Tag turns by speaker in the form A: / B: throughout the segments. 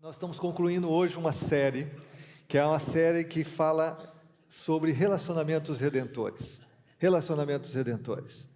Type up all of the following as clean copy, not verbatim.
A: Nós estamos concluindo hoje uma série, que é uma série que fala sobre relacionamentos redentores. Relacionamentos redentores.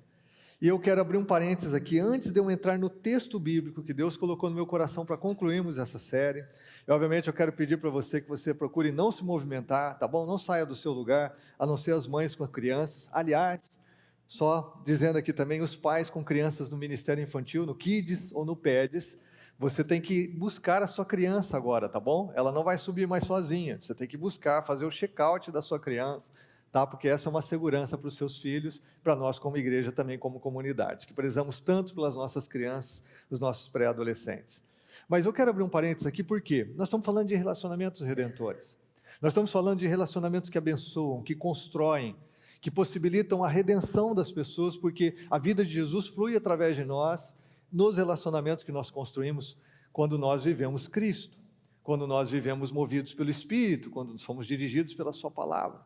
A: E eu quero abrir um parênteses aqui, antes de eu entrar no texto bíblico que Deus colocou no meu coração para concluirmos essa série. E, obviamente, eu quero pedir para você que você procure não se movimentar, tá bom? Não saia do seu lugar, a não ser as mães com as crianças. Aliás, só dizendo aqui também, os pais com crianças no Ministério Infantil, no Kids ou no PEDs, você tem que buscar a sua criança agora, tá bom? Ela não vai subir mais sozinha, você tem que buscar, fazer o check-out da sua criança, tá? Porque essa é uma segurança para os seus filhos, para nós como igreja também, como comunidade, que prezamos tanto pelas nossas crianças, os nossos pré-adolescentes. Mas eu quero abrir um parênteses aqui, porque nós estamos falando de relacionamentos redentores. Nós estamos falando de relacionamentos que abençoam, que constroem, que possibilitam a redenção das pessoas, porque a vida de Jesus flui através de nós, nos relacionamentos que nós construímos quando nós vivemos Cristo, quando nós vivemos movidos pelo Espírito, quando somos dirigidos pela sua palavra.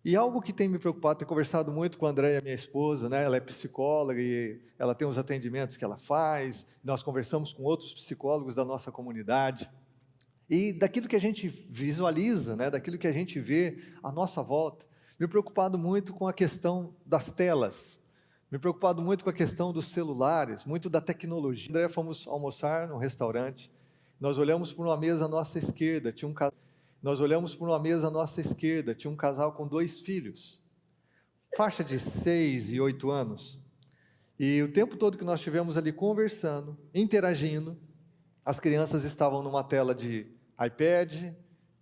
A: E algo que tem me preocupado, tenho conversado muito com a Andréia, minha esposa, né? Ela é psicóloga e ela tem os atendimentos que ela faz, nós conversamos com outros psicólogos da nossa comunidade, e daquilo que a gente visualiza, né? Daquilo que a gente vê à nossa volta, me preocupado muito com a questão das telas, me preocupado muito com a questão dos celulares, muito da tecnologia. André, fomos almoçar num restaurante, nós olhamos por uma mesa à nossa esquerda, tinha um casal. Nós olhamos por uma mesa à nossa esquerda, tinha um casal com 2 filhos, faixa de 6 e 8 anos, e o tempo todo que nós estivemos ali conversando, interagindo, as crianças estavam numa tela de iPad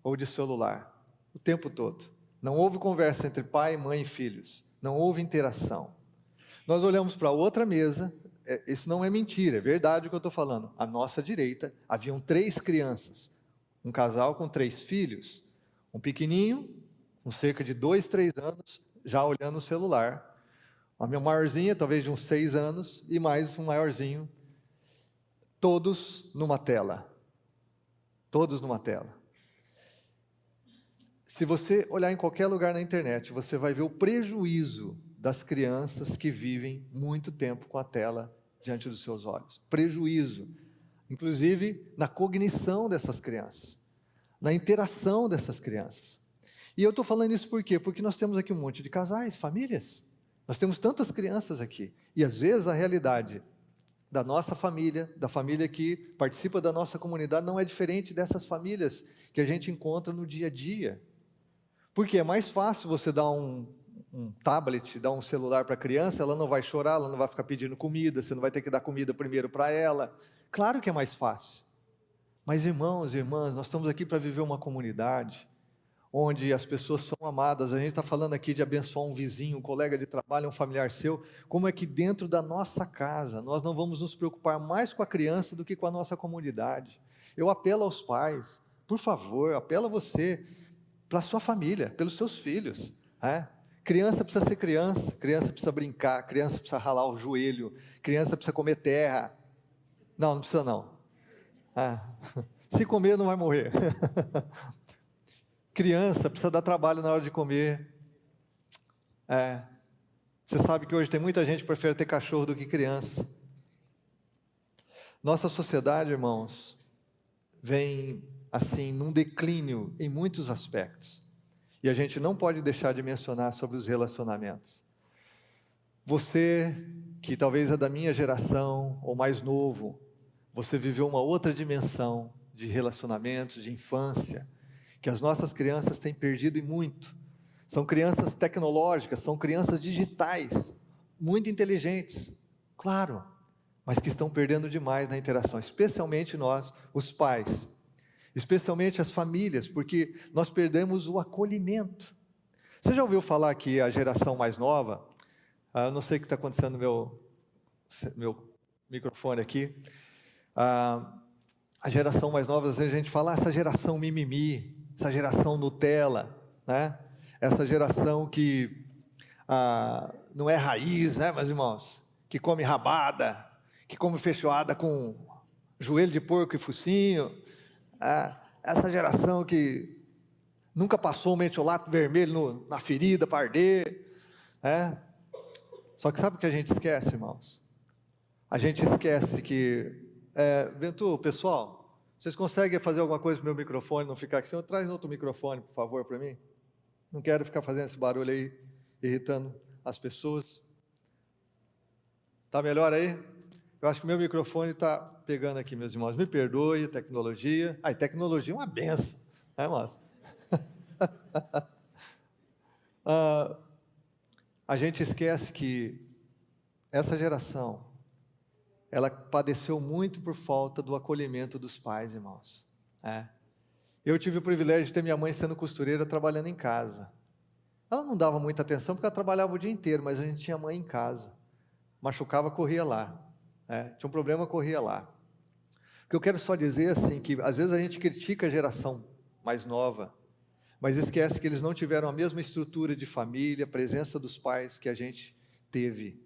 A: ou de celular, o tempo todo. Não houve conversa entre pai, mãe e filhos, não houve interação. Nós olhamos para outra mesa, isso não é mentira, é verdade o que eu estou falando. À nossa direita, haviam 3 crianças, um casal com 3 filhos, um pequenininho, com cerca de 2, 3 anos, já olhando o celular, a minha maiorzinha, talvez de uns 6 anos, e mais um maiorzinho, todos numa tela. Todos numa tela. Se você olhar em qualquer lugar na internet, você vai ver o prejuízo das crianças que vivem muito tempo com a tela diante dos seus olhos. Prejuízo, inclusive na cognição dessas crianças, na interação dessas crianças. E eu estou falando isso por quê? Porque nós temos aqui um monte de casais, famílias. Nós temos tantas crianças aqui. E às vezes a realidade da nossa família, da família que participa da nossa comunidade, não é diferente dessas famílias que a gente encontra no dia a dia. Porque é mais fácil você dar um tablet, dar um celular para a criança, ela não vai chorar, ela não vai ficar pedindo comida, você não vai ter que dar comida primeiro para ela. Claro que é mais fácil. Mas irmãos e irmãs, nós estamos aqui para viver uma comunidade onde as pessoas são amadas. A gente está falando aqui de abençoar um vizinho, um colega de trabalho, um familiar seu. Como é que dentro da nossa casa nós não vamos nos preocupar mais com a criança do que com a nossa comunidade? Eu apelo aos pais, por favor, apelo a você, para a sua família, pelos seus filhos. Criança precisa ser criança, criança precisa brincar, criança precisa ralar o joelho, criança precisa comer terra. Não precisa não. Se comer não vai morrer. Criança precisa dar trabalho na hora de comer. Você sabe que hoje tem muita gente que prefere ter cachorro do que criança. Nossa sociedade, irmãos, vem assim num declínio em muitos aspectos. E a gente não pode deixar de mencionar sobre os relacionamentos. Você, que talvez é da minha geração ou mais novo, você viveu uma outra dimensão de relacionamentos, de infância, que as nossas crianças têm perdido e muito. São crianças tecnológicas, são crianças digitais, muito inteligentes, claro, mas que estão perdendo demais na interação, especialmente nós, os pais, especialmente as famílias, porque nós perdemos o acolhimento. Você já ouviu falar que a geração mais nova, eu não sei o que está acontecendo no meu microfone aqui, a geração mais nova, às vezes a gente fala, essa geração mimimi, essa geração Nutella, né? Essa geração que não é raiz, né, meus irmãos? Que come rabada, que come feijoada com joelho de porco e focinho. Essa geração que nunca passou um metiolato vermelho na ferida para arder. Só que sabe o que a gente esquece, irmãos? A gente esquece que... Ventura, pessoal, Vocês conseguem fazer alguma coisa para o meu microfone não ficar aqui? Senhor, traz outro microfone, por favor, para mim. Não quero ficar fazendo esse barulho aí, irritando as pessoas. Tá melhor aí? Eu acho que meu microfone está pegando aqui, meus irmãos. Me perdoe, tecnologia. Ai, tecnologia é uma benção, né, moça? A gente esquece que essa geração, ela padeceu muito por falta do acolhimento dos pais, irmãos. Eu tive o privilégio de ter minha mãe sendo costureira, trabalhando em casa. Ela não dava muita atenção, porque ela trabalhava o dia inteiro, mas a gente tinha mãe em casa. Machucava, corria lá. Tinha um problema, corria lá. O que eu quero só dizer, assim, que às vezes a gente critica a geração mais nova, mas esquece que eles não tiveram a mesma estrutura de família, presença dos pais que a gente teve.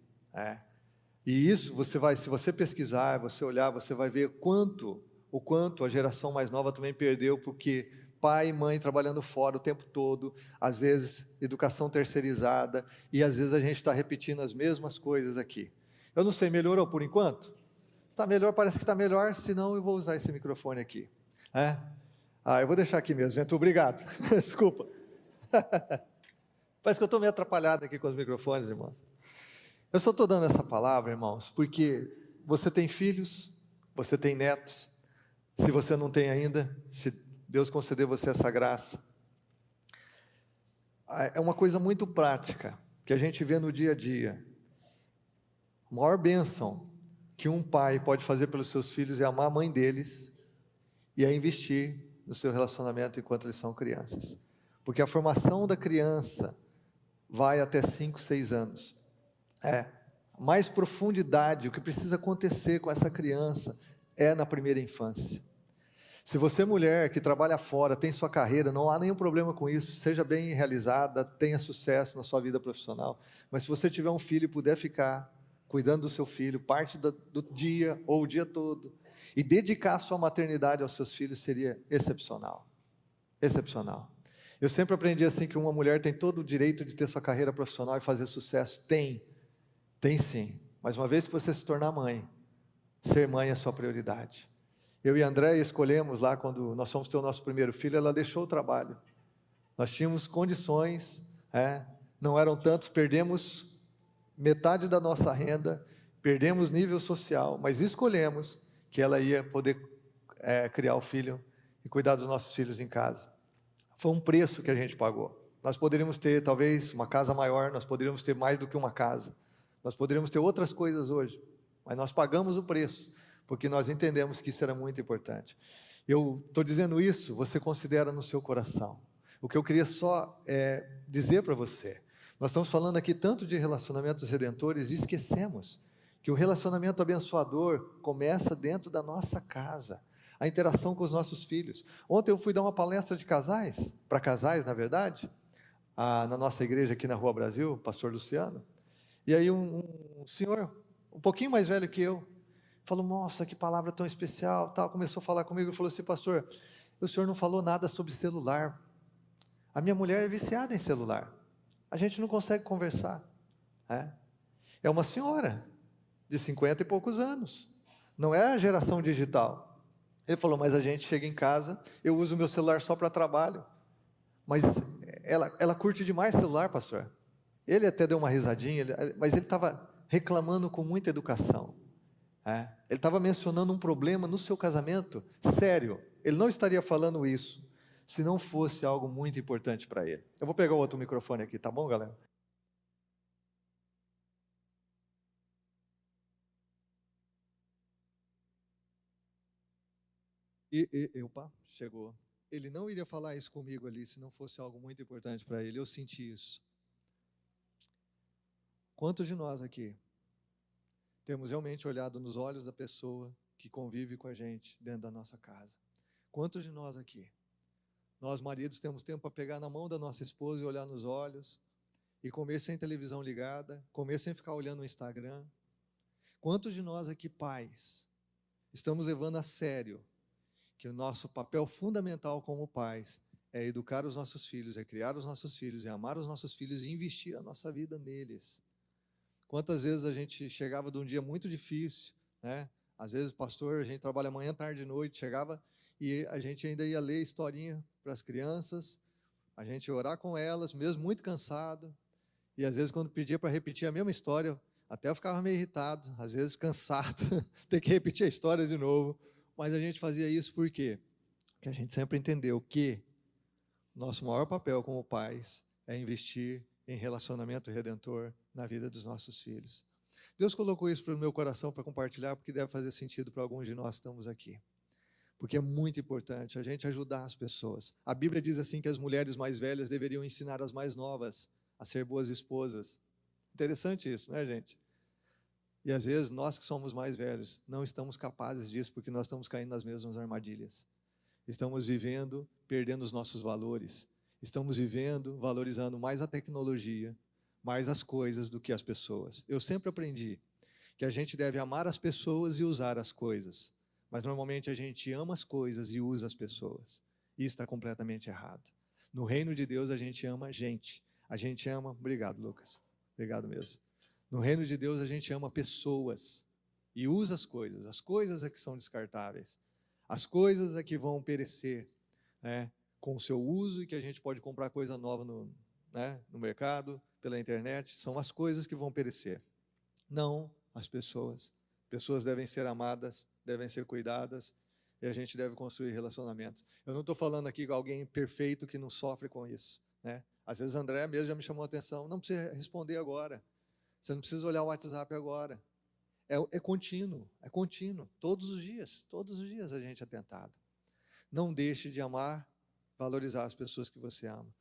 A: E isso, se você pesquisar, você olhar, você vai ver o quanto a geração mais nova também perdeu, porque pai e mãe trabalhando fora o tempo todo, às vezes educação terceirizada, e às vezes a gente está repetindo as mesmas coisas aqui. Eu não sei, melhorou por enquanto? Está melhor, parece que está melhor, senão eu vou usar esse microfone aqui. Eu vou deixar aqui mesmo, Ventura, obrigado. Desculpa. Parece que eu estou meio atrapalhado aqui com os microfones, irmãos. Eu só estou dando essa palavra, irmãos, porque você tem filhos, você tem netos. Se você não tem ainda, se Deus conceder você essa graça, é uma coisa muito prática, que a gente vê no dia a dia. A maior bênção que um pai pode fazer pelos seus filhos é amar a mãe deles e é investir no seu relacionamento enquanto eles são crianças. Porque a formação da criança vai até 5, 6 anos. Mais profundidade, o que precisa acontecer com essa criança é na primeira infância. Se você, mulher que trabalha fora, tem sua carreira, não há nenhum problema com isso, seja bem realizada, tenha sucesso na sua vida profissional, mas se você tiver um filho e puder ficar cuidando do seu filho, parte do dia ou o dia todo, e dedicar a sua maternidade aos seus filhos, seria excepcional. Excepcional. Eu sempre aprendi assim, que uma mulher tem todo o direito de ter sua carreira profissional e fazer sucesso. Tem sim, mas uma vez que você se tornar mãe, ser mãe é sua prioridade. Eu e a Andréia escolhemos lá, quando nós fomos ter o nosso primeiro filho, ela deixou o trabalho. Nós tínhamos condições, não eram tantos, perdemos metade da nossa renda, perdemos nível social, mas escolhemos que ela ia poder criar o filho e cuidar dos nossos filhos em casa. Foi um preço que a gente pagou. Nós poderíamos ter, talvez, uma casa maior, nós poderíamos ter mais do que uma casa, nós poderíamos ter outras coisas hoje, mas nós pagamos o preço, porque nós entendemos que isso era muito importante. Eu estou dizendo isso, você considera no seu coração. O que eu queria só dizer para você, nós estamos falando aqui tanto de relacionamentos redentores e esquecemos que o relacionamento abençoador começa dentro da nossa casa, a interação com os nossos filhos. Ontem eu fui dar uma palestra de casais, para casais, na verdade, na nossa igreja aqui na Rua Brasil, pastor Luciano, e aí um senhor, um pouquinho mais velho que eu, falou, nossa, que palavra tão especial, tal. Começou a falar comigo e falou assim, pastor, o senhor não falou nada sobre celular. A minha mulher é viciada em celular. A gente não consegue conversar. É uma senhora de 50 e poucos anos. Não é a geração digital. Ele falou, mas a gente chega em casa, eu uso o meu celular só para trabalho. Mas ela curte demais celular, pastor. Ele até deu uma risadinha, mas ele estava reclamando com muita educação. Ele estava mencionando um problema no seu casamento, sério. Ele não estaria falando isso se não fosse algo muito importante para ele. Eu vou pegar o outro microfone aqui, tá bom, galera? Opa, chegou. Ele não iria falar isso comigo ali se não fosse algo muito importante para ele. Eu senti isso. Quantos de nós aqui temos realmente olhado nos olhos da pessoa que convive com a gente dentro da nossa casa? Quantos de nós aqui, nós maridos, temos tempo para pegar na mão da nossa esposa e olhar nos olhos, e comer sem televisão ligada, comer sem ficar olhando o Instagram? Quantos de nós aqui, pais, estamos levando a sério que o nosso papel fundamental como pais é educar os nossos filhos, é criar os nossos filhos, é amar os nossos filhos e investir a nossa vida neles? Quantas vezes a gente chegava de um dia muito difícil, Às vezes, pastor, a gente trabalha manhã, tarde e noite, chegava e a gente ainda ia ler historinha para as crianças, a gente ia orar com elas, mesmo muito cansado. E às vezes, quando pedia para repetir a mesma história, até eu ficava meio irritado, às vezes cansado, ter que repetir a história de novo. Mas a gente fazia isso por quê? Porque a gente sempre entendeu que nosso maior papel como pais é investir em relacionamento redentor na vida dos nossos filhos. Deus colocou isso para o meu coração para compartilhar, porque deve fazer sentido para alguns de nós que estamos aqui. Porque é muito importante a gente ajudar as pessoas. A Bíblia diz assim que as mulheres mais velhas deveriam ensinar as mais novas a ser boas esposas. Interessante isso, não é, gente? E às vezes nós que somos mais velhos não estamos capazes disso porque nós estamos caindo nas mesmas armadilhas. Estamos vivendo, perdendo os nossos valores. Estamos vivendo, valorizando mais a tecnologia, mais as coisas do que as pessoas. Eu sempre aprendi que a gente deve amar as pessoas e usar as coisas. Mas normalmente a gente ama as coisas e usa as pessoas. Isso está completamente errado. No reino de Deus a gente ama gente. A gente ama... Obrigado, Lucas. Obrigado mesmo. No reino de Deus a gente ama pessoas e usa as coisas. As coisas é que são descartáveis. As coisas é que vão perecer, né, com o seu uso e que a gente pode comprar coisa nova no mercado, pela internet. São as coisas que vão perecer. Não as pessoas. Pessoas devem ser amadas, devem ser cuidadas e a gente deve construir relacionamentos. Eu não estou falando aqui com alguém perfeito que não sofre com isso, né? Às vezes André mesmo já me chamou a atenção. Não precisa responder agora. Você não precisa olhar o WhatsApp agora. É contínuo, todos os dias a gente é tentado. Não deixe de amar, valorizar as pessoas que você ama.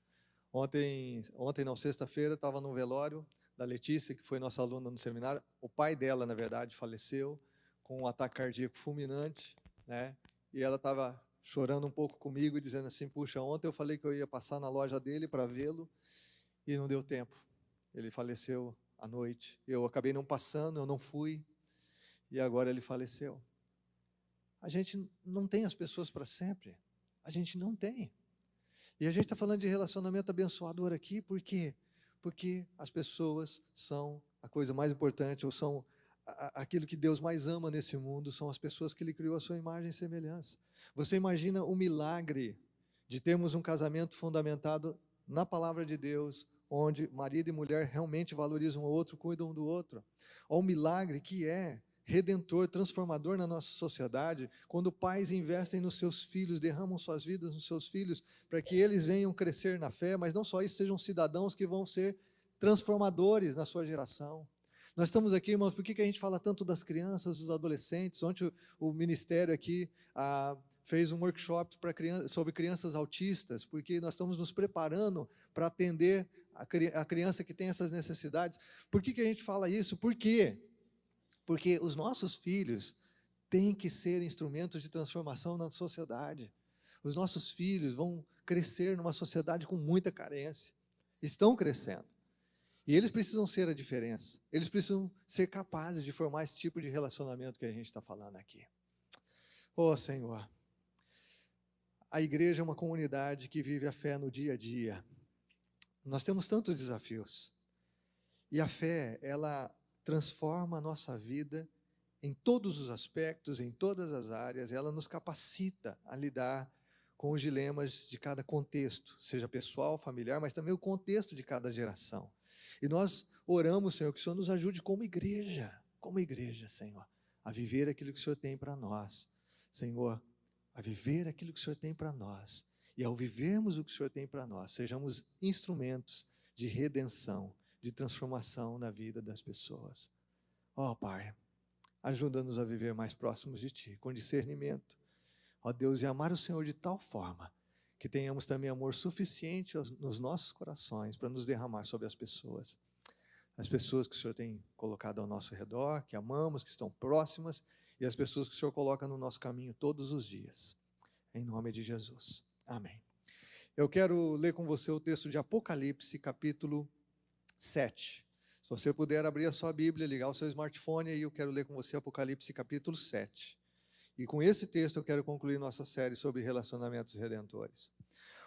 A: Ontem não, sexta-feira, estava no velório da Letícia, que foi nossa aluna no seminário. O pai dela, na verdade, faleceu com um ataque cardíaco fulminante, né? E ela estava chorando um pouco comigo, dizendo assim, puxa, ontem eu falei que eu ia passar na loja dele para vê-lo e não deu tempo. Ele faleceu à noite. Eu acabei não passando, eu não fui, e agora ele faleceu. A gente não tem as pessoas para sempre. A gente não tem. E a gente está falando de relacionamento abençoador aqui, por quê? Porque as pessoas são a coisa mais importante, ou são aquilo que Deus mais ama nesse mundo, são as pessoas que Ele criou a sua imagem e semelhança. Você imagina o milagre de termos um casamento fundamentado na palavra de Deus, onde marido e mulher realmente valorizam o outro, cuidam um do outro. Olha o milagre que é redentor, transformador na nossa sociedade, quando pais investem nos seus filhos, derramam suas vidas nos seus filhos, para que eles venham crescer na fé, mas não só isso, sejam cidadãos que vão ser transformadores na sua geração. Nós estamos aqui, irmãos, por que a gente fala tanto das crianças, dos adolescentes? Ontem o ministério aqui fez um workshop sobre crianças autistas, porque nós estamos nos preparando para atender a criança que tem essas necessidades. Por que a gente fala isso? Por quê? Porque os nossos filhos têm que ser instrumentos de transformação na sociedade. Os nossos filhos vão crescer numa sociedade com muita carência. Estão crescendo. E eles precisam ser a diferença. Eles precisam ser capazes de formar esse tipo de relacionamento que a gente está falando aqui. Oh, Senhor, a igreja é uma comunidade que vive a fé no dia a dia. Nós temos tantos desafios. E a fé, ela transforma a nossa vida em todos os aspectos, em todas as áreas. Ela nos capacita a lidar com os dilemas de cada contexto, seja pessoal, familiar, mas também o contexto de cada geração. E nós oramos, Senhor, que o Senhor nos ajude como igreja, Senhor, a viver aquilo que o Senhor tem para nós. Senhor, a viver aquilo que o Senhor tem para nós. E ao vivermos o que o Senhor tem para nós, sejamos instrumentos de redenção, de transformação na vida das pessoas. Ó Pai, ajuda-nos a viver mais próximos de Ti, com discernimento. Ó Deus, e amar o Senhor de tal forma que tenhamos também amor suficiente nos nossos corações para nos derramar sobre as pessoas. As pessoas que o Senhor tem colocado ao nosso redor, que amamos, que estão próximas, e as pessoas que o Senhor coloca no nosso caminho todos os dias. Em nome de Jesus. Amém. Eu quero ler com você o texto de Apocalipse, capítulo 7. Se você puder abrir a sua Bíblia, ligar o seu smartphone, aí eu quero ler com você Apocalipse, capítulo 7. E com esse texto eu quero concluir nossa série sobre relacionamentos redentores.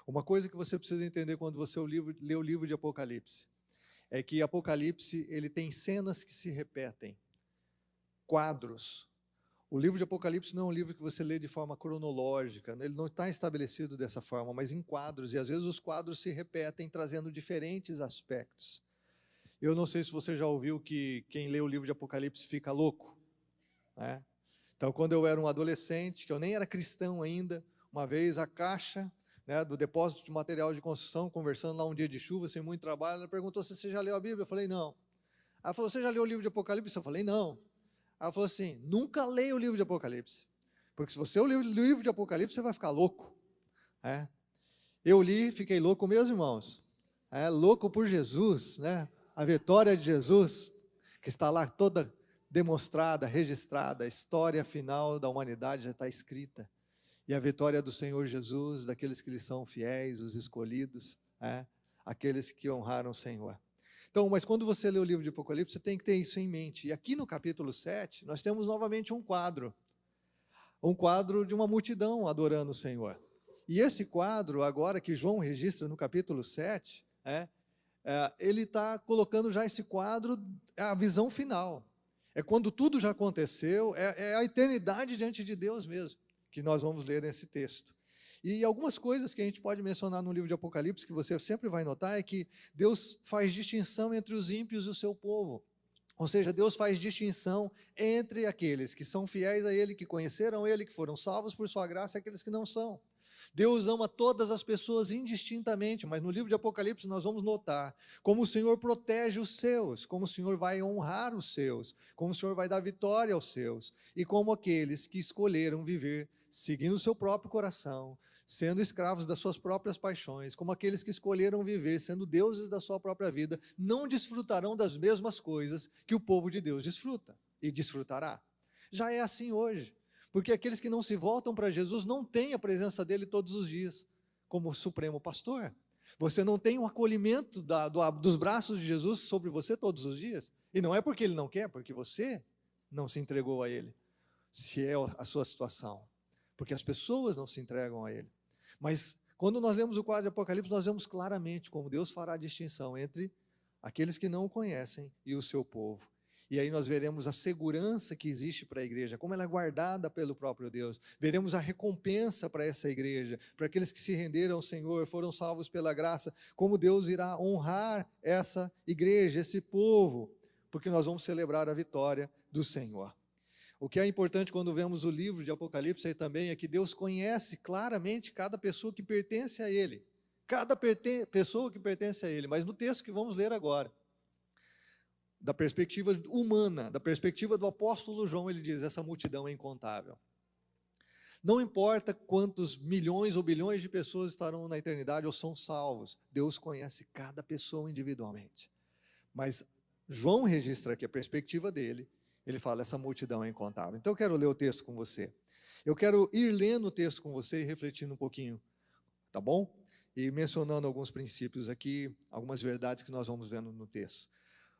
A: Uma coisa que você precisa entender quando você lê o livro de Apocalipse, é que Apocalipse ele tem cenas que se repetem, quadros, O livro de Apocalipse não é um livro que você lê de forma cronológica, ele não está estabelecido dessa forma, mas em quadros, e às vezes os quadros se repetem, trazendo diferentes aspectos. Eu não sei se você já ouviu que quem lê o livro de Apocalipse fica louco, né? Então, quando eu era um adolescente, que eu nem era cristão ainda, uma vez a caixa, né, do depósito de material de construção, conversando lá um dia de chuva, sem muito trabalho, ela perguntou se você já leu a Bíblia, eu falei, não. Ela falou, você já leu o livro de Apocalipse? Eu falei, não. Ela falou assim, nunca leia o livro de Apocalipse, porque se você ler o livro de Apocalipse, você vai ficar louco. Eu li, fiquei louco com meus irmãos, louco por Jesus, né? A vitória de Jesus, que está lá toda demonstrada, registrada, a história final da humanidade já está escrita, e a vitória do Senhor Jesus, daqueles que lhe são fiéis, os escolhidos, aqueles que honraram o Senhor. Então, mas quando você lê o livro de Apocalipse, você tem que ter isso em mente. E aqui no capítulo 7, nós temos novamente um quadro de uma multidão adorando o Senhor. E esse quadro, agora que João registra no capítulo 7, ele está colocando já esse quadro, a visão final. É quando tudo já aconteceu, é a eternidade diante de Deus mesmo, que nós vamos ler nesse texto. E algumas coisas que a gente pode mencionar no livro de Apocalipse, que você sempre vai notar, é que Deus faz distinção entre os ímpios e o seu povo. Ou seja, Deus faz distinção entre aqueles que são fiéis a Ele, que conheceram Ele, que foram salvos por sua graça, e aqueles que não são. Deus ama todas as pessoas indistintamente, mas no livro de Apocalipse nós vamos notar como o Senhor protege os seus, como o Senhor vai honrar os seus, como o Senhor vai dar vitória aos seus, e como aqueles que escolheram viver seguindo o seu próprio coração, sendo escravos das suas próprias paixões, como aqueles que escolheram viver sendo deuses da sua própria vida, não desfrutarão das mesmas coisas que o povo de Deus desfruta e desfrutará. Já é assim hoje. Porque aqueles que não se voltam para Jesus não têm a presença dele todos os dias, como supremo pastor. Você não tem um acolhimento dos braços de Jesus sobre você todos os dias. E não é porque ele não quer, porque você não se entregou a ele, se é a sua situação. Porque as pessoas não se entregam a ele. Mas quando nós lemos o quadro de Apocalipse, nós vemos claramente como Deus fará a distinção entre aqueles que não o conhecem e o seu povo. E aí nós veremos a segurança que existe para a igreja, como ela é guardada pelo próprio Deus. Veremos a recompensa para essa igreja, para aqueles que se renderam ao Senhor, foram salvos pela graça, como Deus irá honrar essa igreja, esse povo, porque nós vamos celebrar a vitória do Senhor. O que é importante quando vemos o livro de Apocalipse aí também é que Deus conhece claramente cada pessoa que pertence a Ele. Cada pessoa que pertence a Ele. Mas no texto que vamos ler agora, da perspectiva humana, da perspectiva do apóstolo João, ele diz, essa multidão é incontável. Não importa quantos milhões ou bilhões de pessoas estarão na eternidade ou são salvos, Deus conhece cada pessoa individualmente. Mas João registra aqui a perspectiva dele, ele fala, essa multidão é incontável. Então eu quero ler o texto com você. Eu quero ir lendo o texto com você e refletindo um pouquinho, tá bom? E mencionando alguns princípios aqui, algumas verdades que nós vamos vendo no texto.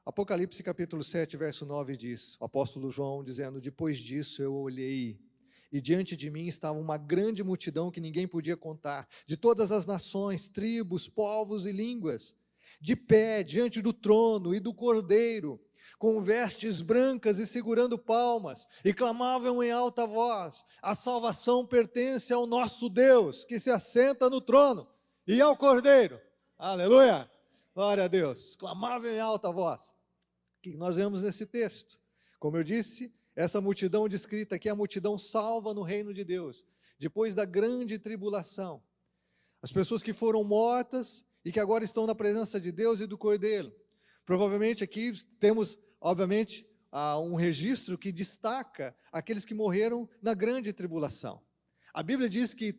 A: Apocalipse capítulo 7, verso 9 diz, o apóstolo João dizendo, depois disso eu olhei, e diante de mim estava uma grande multidão que ninguém podia contar, de todas as nações, tribos, povos e línguas, de pé diante do trono e do Cordeiro, com vestes brancas e segurando palmas, e clamavam em alta voz, a salvação pertence ao nosso Deus, que se assenta no trono, e ao Cordeiro. Aleluia! Glória a Deus. Clamavam em alta voz. O que nós vemos nesse texto? Como eu disse, essa multidão descrita aqui é a multidão salva no reino de Deus, depois da grande tribulação. As pessoas que foram mortas e que agora estão na presença de Deus e do Cordeiro. Provavelmente aqui temos, obviamente, um registro que destaca aqueles que morreram na grande tribulação. A Bíblia diz que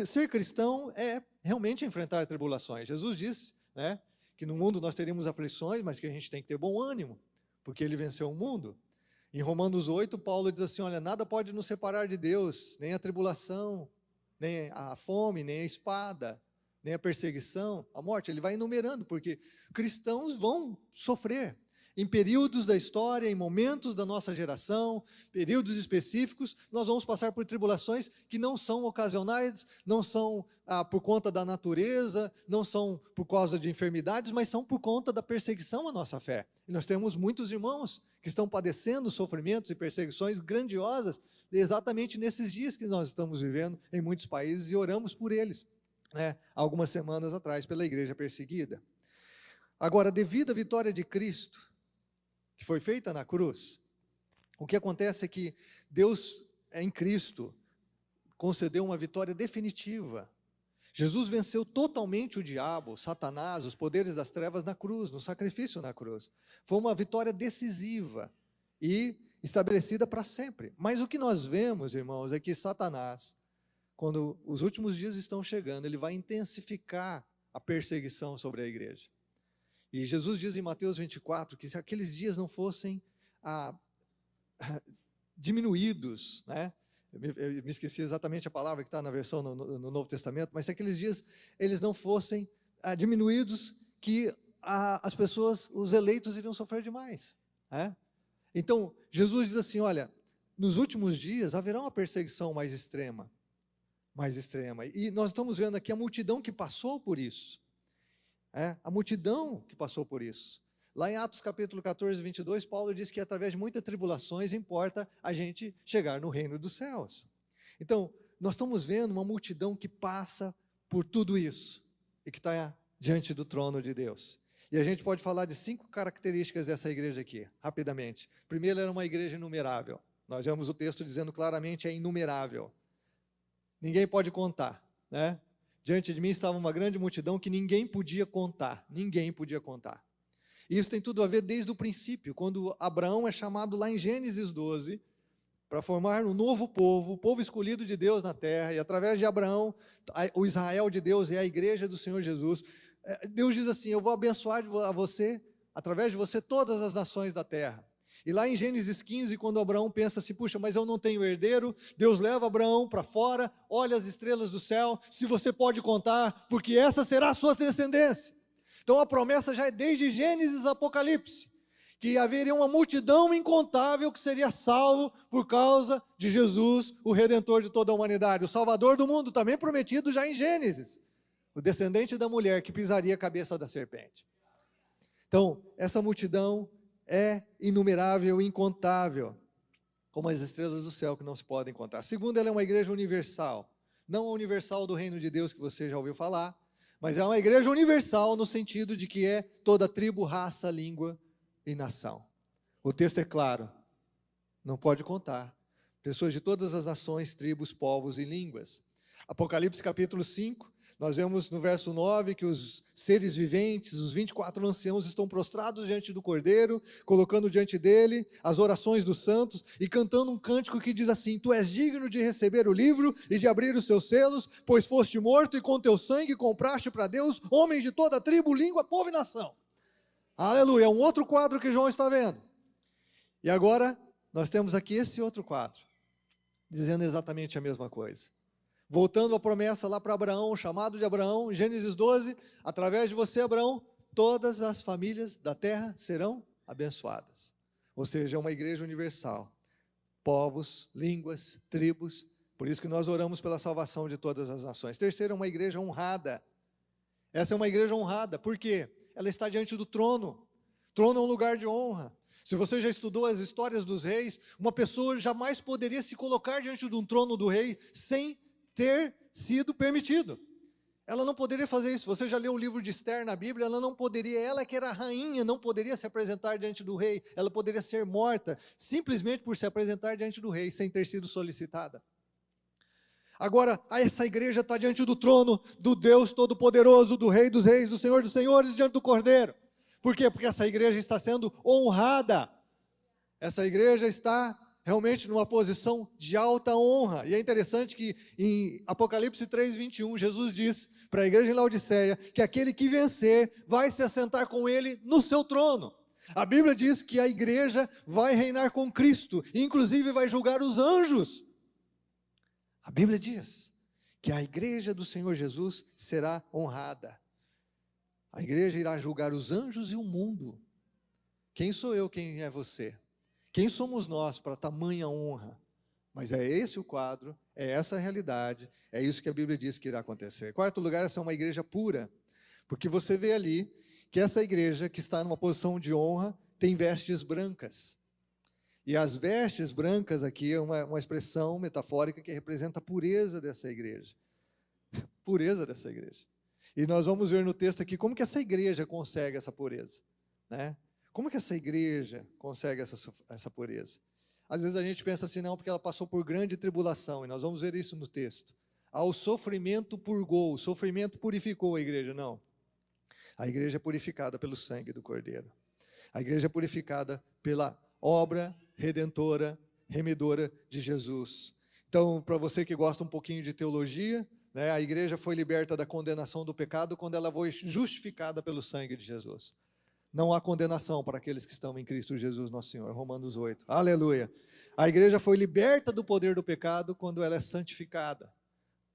A: ser cristão é realmente enfrentar tribulações. Jesus disse, né, que no mundo nós teríamos aflições, mas que a gente tem que ter bom ânimo, porque ele venceu o mundo. Em Romanos 8, Paulo diz assim, olha, nada pode nos separar de Deus, nem a tribulação, nem a fome, nem a espada, nem a perseguição, a morte. Ele vai enumerando, porque cristãos vão sofrer. Em períodos da história, em momentos da nossa geração, períodos específicos, nós vamos passar por tribulações que não são ocasionais, não são por conta da natureza, não são por causa de enfermidades, mas são por conta da perseguição à nossa fé. E nós temos muitos irmãos que estão padecendo sofrimentos e perseguições grandiosas, exatamente nesses dias que nós estamos vivendo em muitos países, e oramos por eles, né, algumas semanas atrás, pela igreja perseguida. Agora, devido à vitória de Cristo, que foi feita na cruz, o que acontece é que Deus, em Cristo, concedeu uma vitória definitiva. Jesus venceu totalmente o diabo, Satanás, os poderes das trevas na cruz, no sacrifício na cruz. Foi uma vitória decisiva e estabelecida para sempre. Mas o que nós vemos, irmãos, é que Satanás, quando os últimos dias estão chegando, ele vai intensificar a perseguição sobre a igreja. E Jesus diz em Mateus 24 que se aqueles dias não fossem diminuídos, né? Eu me esqueci exatamente a palavra que está na versão no Novo Testamento, mas se aqueles dias eles não fossem diminuídos, que as pessoas, os eleitos, iriam sofrer demais. Né? Então, Jesus diz assim, olha, nos últimos dias haverá uma perseguição mais extrema. E nós estamos vendo aqui a multidão que passou por isso. A multidão que passou por isso. Lá em Atos capítulo 14, 22, Paulo diz que através de muitas tribulações importa a gente chegar no reino dos céus. Então, nós estamos vendo uma multidão que passa por tudo isso e que está diante do trono de Deus. E a gente pode falar de 5 características dessa igreja aqui, rapidamente. Primeiro, era uma igreja inumerável. Nós vemos o texto dizendo claramente, é inumerável. Ninguém pode contar, né? Diante de mim estava uma grande multidão que ninguém podia contar. E isso tem tudo a ver desde o princípio, quando Abraão é chamado lá em Gênesis 12, para formar um novo povo, o povo escolhido de Deus na terra, e através de Abraão, o Israel de Deus é a igreja do Senhor Jesus. Deus diz assim, eu vou abençoar a você, através de você, todas as nações da terra. E lá em Gênesis 15, quando Abraão pensa assim, puxa, mas eu não tenho herdeiro, Deus leva Abraão para fora, olha as estrelas do céu, se você pode contar, porque essa será a sua descendência. Então a promessa já é desde Gênesis Apocalipse, que haveria uma multidão incontável que seria salvo por causa de Jesus, o Redentor de toda a humanidade, o Salvador do mundo, também prometido já em Gênesis, o descendente da mulher que pisaria a cabeça da serpente. Então, essa multidão é inumerável, incontável, como as estrelas do céu que não se podem contar. Segundo, ela é uma igreja universal, não a universal do reino de Deus que você já ouviu falar, mas é uma igreja universal no sentido de que é toda tribo, raça, língua e nação. O texto é claro, não pode contar. Pessoas de todas as nações, tribos, povos e línguas. Apocalipse capítulo 5, nós vemos no verso 9 que os seres viventes, os 24 anciãos estão prostrados diante do Cordeiro, colocando diante dele as orações dos santos e cantando um cântico que diz assim, tu és digno de receber o livro e de abrir os seus selos, pois foste morto e com teu sangue compraste para Deus homens de toda tribo, língua, povo e nação. Aleluia, é um outro quadro que João está vendo. E agora nós temos aqui esse outro quadro, dizendo exatamente a mesma coisa. Voltando à promessa lá para Abraão, o chamado de Abraão, Gênesis 12, através de você, Abraão, todas as famílias da terra serão abençoadas. Ou seja, é uma igreja universal. Povos, línguas, tribos, por isso que nós oramos pela salvação de todas as nações. Terceiro, é uma igreja honrada. Essa é uma igreja honrada, por quê? Ela está diante do trono. Trono é um lugar de honra. Se você já estudou as histórias dos reis, uma pessoa jamais poderia se colocar diante de um trono do rei sem ter sido permitido. Ela não poderia fazer isso. Você já leu o livro de Esther na Bíblia? Ela não poderia, ela que era a rainha, não poderia se apresentar diante do rei. Ela poderia ser morta, simplesmente por se apresentar diante do rei, sem ter sido solicitada. Agora, essa igreja está diante do trono do Deus Todo-Poderoso, do Rei dos Reis, do Senhor dos Senhores, diante do Cordeiro. Por quê? Porque essa igreja está sendo honrada. Essa igreja está realmente numa posição de alta honra. E é interessante que em Apocalipse 3:21, Jesus diz para a igreja em Laodiceia que aquele que vencer vai se assentar com ele no seu trono. A Bíblia diz que a igreja vai reinar com Cristo, e inclusive vai julgar os anjos. A Bíblia diz que a igreja do Senhor Jesus será honrada. A igreja irá julgar os anjos e o mundo. Quem sou eu, quem é você? Quem somos nós para tamanha honra? Mas é esse o quadro, é essa a realidade, é isso que a Bíblia diz que irá acontecer. Quarto lugar, essa é uma igreja pura, porque você vê ali que essa igreja que está numa posição de honra tem vestes brancas. E as vestes brancas aqui é uma expressão metafórica que representa a pureza dessa igreja. Pureza dessa igreja. E nós vamos ver no texto aqui como que essa igreja consegue essa pureza, né? Como que essa igreja consegue essa pureza? Às vezes a gente pensa assim, não, porque ela passou por grande tribulação, e nós vamos ver isso no texto. O sofrimento purgou, o sofrimento purificou a igreja. Não. A igreja é purificada pelo sangue do Cordeiro. A igreja é purificada pela obra redentora, remidora de Jesus. Então, para você que gosta um pouquinho de teologia, né, a igreja foi liberta da condenação do pecado quando ela foi justificada pelo sangue de Jesus. Não há condenação para aqueles que estão em Cristo Jesus, nosso Senhor. Romanos 8. Aleluia. A igreja foi liberta do poder do pecado quando ela é santificada.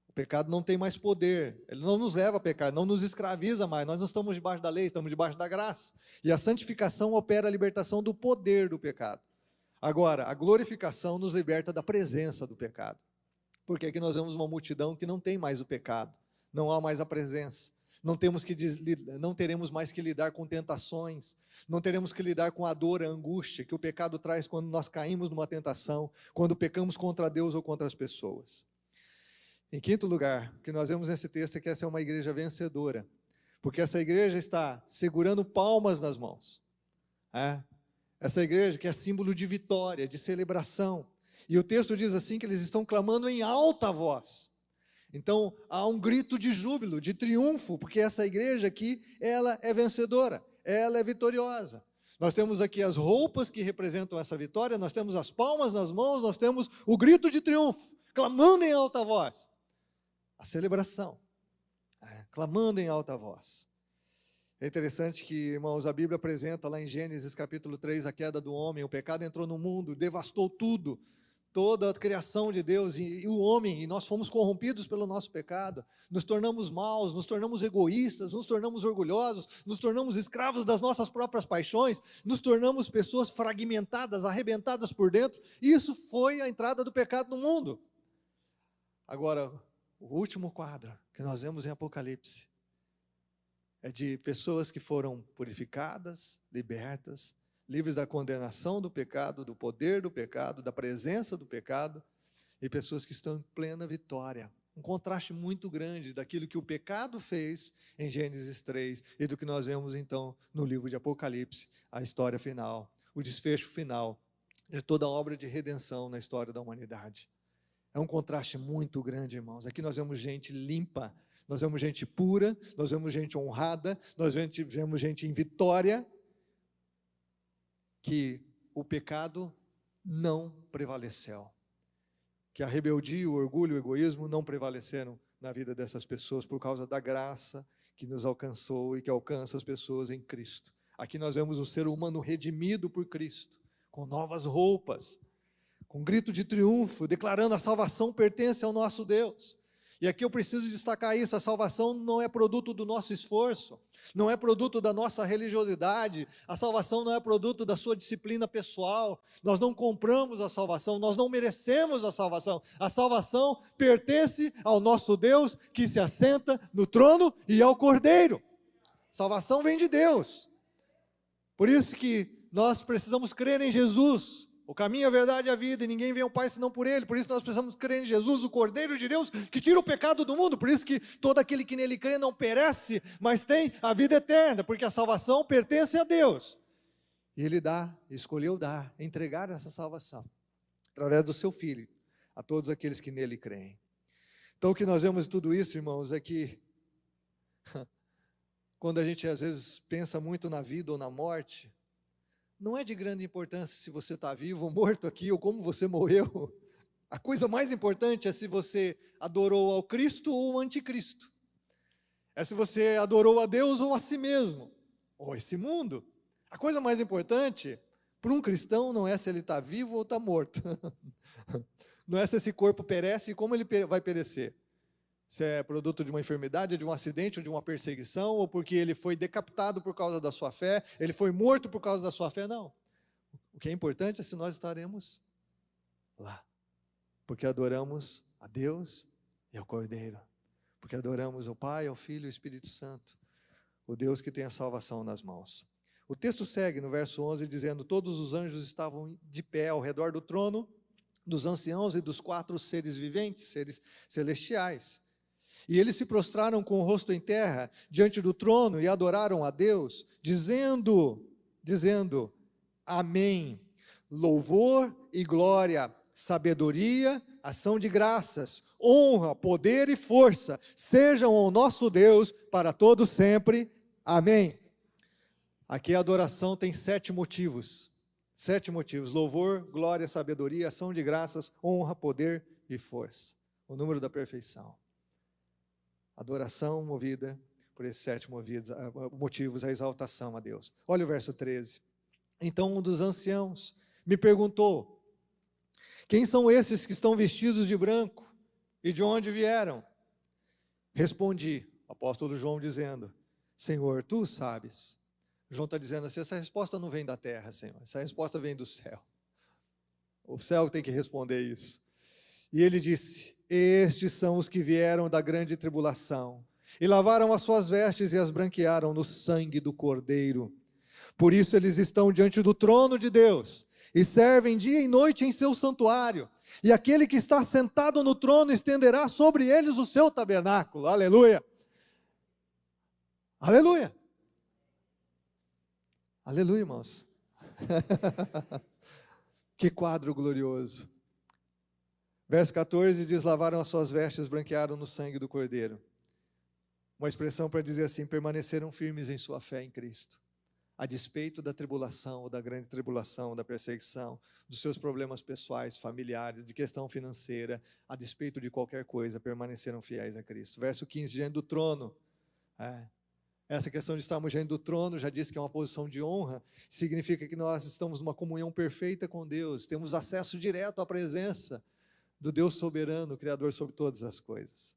A: O pecado não tem mais poder. Ele não nos leva a pecar, não nos escraviza mais. Nós não estamos debaixo da lei, estamos debaixo da graça. E a santificação opera a libertação do poder do pecado. Agora, a glorificação nos liberta da presença do pecado. Porque aqui nós vemos uma multidão que não tem mais o pecado. Não há mais a presença. Não teremos mais que lidar com tentações, não teremos que lidar com a dor, a angústia que o pecado traz quando nós caímos numa tentação, quando pecamos contra Deus ou contra as pessoas. Em quinto lugar, o que nós vemos nesse texto é que essa é uma igreja vencedora, porque essa igreja está segurando palmas nas mãos. Essa igreja que é símbolo de vitória, de celebração. E o texto diz assim que eles estão clamando em alta voz. Então, há um grito de júbilo, de triunfo, porque essa igreja aqui, ela é vencedora, ela é vitoriosa. Nós temos aqui as roupas que representam essa vitória, nós temos as palmas nas mãos, nós temos o grito de triunfo, clamando em alta voz. A celebração, clamando em alta voz. É interessante que, irmãos, a Bíblia apresenta lá em Gênesis capítulo 3 a queda do homem, o pecado entrou no mundo, devastou tudo. Toda a criação de Deus e o homem, e nós fomos corrompidos pelo nosso pecado, nos tornamos maus, nos tornamos egoístas, nos tornamos orgulhosos, nos tornamos escravos das nossas próprias paixões, nos tornamos pessoas fragmentadas, arrebentadas por dentro, e isso foi a entrada do pecado no mundo. Agora, o último quadro que nós vemos em Apocalipse é de pessoas que foram purificadas, libertas, livres da condenação do pecado, do poder do pecado, da presença do pecado, e pessoas que estão em plena vitória. Um contraste muito grande daquilo que o pecado fez em Gênesis 3 e do que nós vemos então no livro de Apocalipse, a história final, o desfecho final de toda a obra de redenção na história da humanidade. É um contraste muito grande, irmãos. Aqui nós vemos gente limpa, nós vemos gente pura, nós vemos gente honrada, nós vemos gente em vitória, que o pecado não prevaleceu, que a rebeldia, o orgulho, o egoísmo não prevaleceram na vida dessas pessoas por causa da graça que nos alcançou e que alcança as pessoas em Cristo. Aqui nós vemos o ser humano redimido por Cristo, com novas roupas, com grito de triunfo, declarando a salvação pertence ao nosso Deus. E aqui eu preciso destacar isso, a salvação não é produto do nosso esforço, não é produto da nossa religiosidade, a salvação não é produto da sua disciplina pessoal, nós não compramos a salvação, nós não merecemos a salvação pertence ao nosso Deus que se assenta no trono e ao Cordeiro. Salvação vem de Deus, por isso que nós precisamos crer em Jesus, o caminho, a verdade e a vida, e ninguém vem ao Pai senão por Ele. Por isso nós precisamos crer em Jesus, o Cordeiro de Deus, que tira o pecado do mundo. Por isso que todo aquele que nele crê não perece, mas tem a vida eterna, porque a salvação pertence a Deus. E Ele escolheu dar, entregar essa salvação, através do Seu Filho, a todos aqueles que nele creem. Então o que nós vemos de tudo isso, irmãos, é que, quando a gente às vezes pensa muito na vida ou na morte, não é de grande importância se você está vivo ou morto aqui, ou como você morreu. A coisa mais importante é se você adorou ao Cristo ou ao anticristo. É se você adorou a Deus ou a si mesmo, ou esse mundo. A coisa mais importante para um cristão não é se ele está vivo ou está morto. Não é se esse corpo perece e como ele vai perecer. se é produto de uma enfermidade, de um acidente, ou de uma perseguição, ou porque ele foi decapitado por causa da sua fé, ele foi morto por causa da sua fé, não. O que é importante é se nós estaremos lá, porque adoramos a Deus e ao Cordeiro, porque adoramos ao Pai, ao Filho e ao Espírito Santo, o Deus que tem a salvação nas mãos. O texto segue no verso 11 dizendo: todos os anjos estavam de pé ao redor do trono, dos anciãos e dos 4 seres viventes, seres celestiais. E eles se prostraram com o rosto em terra diante do trono e adoraram a Deus, dizendo, amém, louvor e glória, sabedoria, ação de graças, honra, poder e força, sejam ao nosso Deus para todo sempre, amém. Aqui a adoração tem 7 motivos, 7 motivos, louvor, glória, sabedoria, ação de graças, honra, poder e força, o número da perfeição. Adoração movida por esses 7 motivos, a exaltação a Deus. Olha o verso 13. Então um dos anciãos me perguntou: quem são esses que estão vestidos de branco e de onde vieram? Respondi, o apóstolo João dizendo: Senhor, tu sabes. João está dizendo assim: essa resposta não vem da terra, Senhor, essa resposta vem do céu. O céu tem que responder isso. E ele disse: estes são os que vieram da grande tribulação, e lavaram as suas vestes e as branquearam no sangue do Cordeiro. Por isso eles estão diante do trono de Deus, e servem dia e noite em seu santuário. E aquele que está sentado no trono estenderá sobre eles o seu tabernáculo. Aleluia! Aleluia! Aleluia, irmãos! Que quadro glorioso! Verso 14 diz: lavaram as suas vestes, branquearam no sangue do Cordeiro. Uma expressão para dizer assim: permaneceram firmes em sua fé em Cristo, a despeito da tribulação, ou da grande tribulação, da perseguição, dos seus problemas pessoais, familiares, de questão financeira, a despeito de qualquer coisa, permaneceram fiéis a Cristo. Verso 15, diante do trono. Essa questão de estarmos diante do trono, já disse que é uma posição de honra, significa que nós estamos numa comunhão perfeita com Deus, temos acesso direto à presença do Deus soberano, Criador sobre todas as coisas.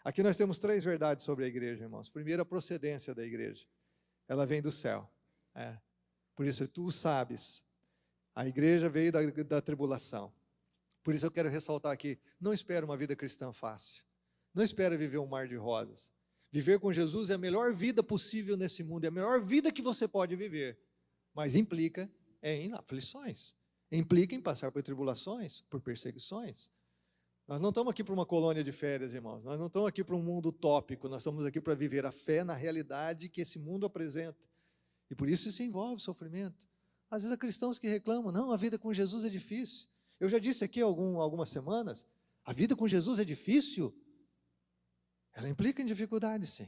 A: Aqui nós temos 3 verdades sobre a igreja, irmãos. Primeiro, a procedência da igreja. Ela vem do céu. Por isso, tu sabes, a igreja veio da tribulação. Por isso eu quero ressaltar aqui: não espere uma vida cristã fácil. Não espere viver um mar de rosas. Viver com Jesus é a melhor vida possível nesse mundo, é a melhor vida que você pode viver. Mas implica em aflições, implica em passar por tribulações, por perseguições. Nós não estamos aqui para uma colônia de férias, irmãos. Nós não estamos aqui para um mundo utópico. Nós estamos aqui para viver a fé na realidade que esse mundo apresenta. E por isso envolve sofrimento. Às vezes há cristãos que reclamam: não, a vida com Jesus é difícil. Eu já disse aqui algumas semanas, a vida com Jesus é difícil. Ela implica em dificuldades, sim.